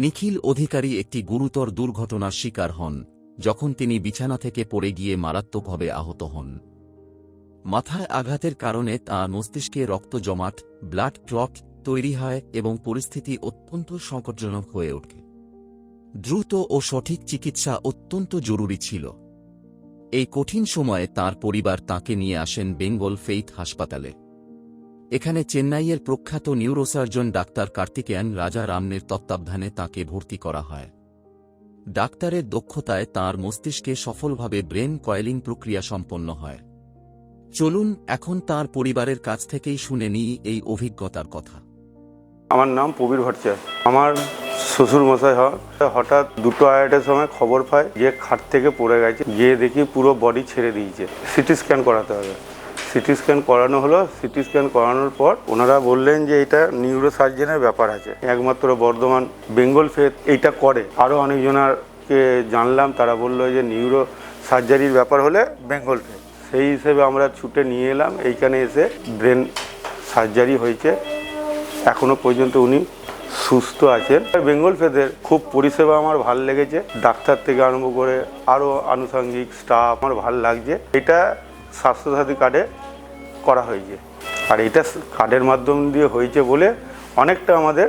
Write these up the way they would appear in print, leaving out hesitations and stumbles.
নিখিল অধিকারী একটি গুরুতর দুর্ঘটনার শিকার হন যখন তিনি বিছানা থেকে পড়ে গিয়ে মারাত্মকভাবে আহত হন। মাথায় আঘাতের কারণে তাঁর মস্তিষ্কে রক্ত জমাট, ব্লাড ক্লট তৈরি হয় এবং পরিস্থিতি অত্যন্ত সংকটজনক হয়ে ওঠে। দ্রুত ও সঠিক চিকিৎসা অত্যন্ত জরুরি ছিল। এই কঠিন সময়ে তাঁর পরিবার তাঁকে নিয়ে আসেন বেঙ্গল ফেইথ হাসপাতালে। এখানে চেন্নাইয়ের প্রখ্যাত নিউরোসার্জন ডাক্তার কার্তিকেয়ান রাজা রামনের তত্ত্বাবধানে তাঁকে ভর্তি করা হয়। ডাক্তারের দক্ষতায় তাঁর মস্তিষ্কে সফলভাবে ব্রেন কয়েলিং প্রক্রিয়া সম্পন্ন হয়। চলুন এখন তাঁর পরিবারের কাছ থেকেই শুনে নিই এই অভিজ্ঞতার কথা। আমার নাম প্রবীর ভট্টাচার্য। আমার শ্বশুর মশাই হঠাৎ 2:30টার সময় খবর পায় যে খাট থেকে পড়ে গেছে। গিয়ে দেখি পুরো বডি ছেড়ে দিয়েছে। সিটি স্ক্যান করাতে হবে। সিটি স্ক্যান করানো হলো। সিটি স্ক্যান করানোর পর ওনারা বললেন যে এটা নিউরো সার্জনের ব্যাপার আছে, একমাত্র বর্ধমান বেঙ্গল ফেথ এইটা করে। আরও অনেকজনকে জানলাম, তারা বললো যে নিউরো সার্জারির ব্যাপার হলে বেঙ্গল ফেথ। সেই হিসেবে আমরা ছুটে নিয়ে এলাম। এইখানে এসে ব্রেন সার্জারি হয়েছে। এখনো পর্যন্ত উনি সুস্থ আছেন। বেঙ্গল ফেথের খুব পরিষেবা আমার ভাল লেগেছে। ডাক্তার থেকে আরম্ভ করে আরও আনুষঙ্গিক স্টাফ আমার ভাল লাগছে। এটা স্বাস্থ্যসাথী কার্ডে করা হয়েছে, আর এটা কার্ডের মাধ্যম দিয়ে হয়েছে বলে অনেকটা আমাদের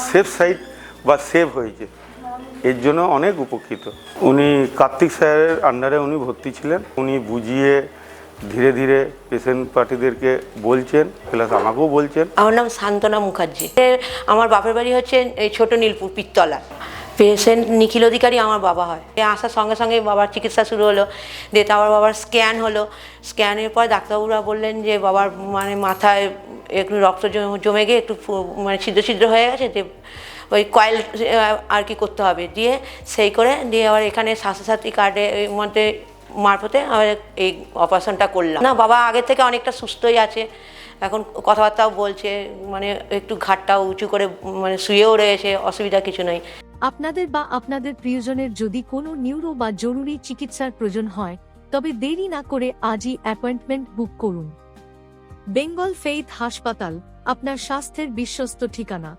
সেফ সাইড বা সেভ হয়েছে। এর জন্য অনেক উপকৃত। উনি কার্তিক স্যারের আন্ডারে উনি ভর্তি ছিলেন। উনি বুঝিয়ে ধীরে ধীরে পেশেন্ট পার্টিদেরকে বলছেন, প্লাস আমাকেও বলছেন। আমার নাম শান্তনা মুখার্জি। আমার বাপের বাড়ি হচ্ছে এই ছোট নীলপুর পিত্তলা। পেশেন্ট নিখিল অধিকারী আমার বাবা হয়। আসার সঙ্গে সঙ্গে বাবার চিকিৎসা শুরু হলো। দিয়ে তারপর বাবার স্ক্যান হলো। স্ক্যানের পর ডাক্তারবাবুরা বললেন যে বাবার মাথায় একটু রক্ত জমে গিয়ে একটু ছিদ্র ছিদ্র হয়ে গেছে, যে ওই কয়েল আর কি করতে হবে। দিয়ে সেই করে দিয়ে আবার এখানে স্বাস্থ্যসাথী কার্ডের মধ্যে মারফতে এই অপারেশনটা করলাম। না, বাবা আগের থেকে অনেকটা সুস্থই আছে। এখন কথাবার্তাও বলছে, একটু ঘাটটাও উঁচু করে শুয়েও রয়েছে, অসুবিধা কিছু নেই। আপনাদের বা আপনাদের প্রিয়জনের যদি কোনো নিউরো বা জরুরি চিকিৎসার প্রয়োজন হয়, তবে দেরি না করে আজই অ্যাপয়েন্টমেন্ট বুক করুন। বেঙ্গল ফেইথ হাসপাতাল, আপনার স্বাস্থ্যের বিশ্বস্ত ঠিকানা।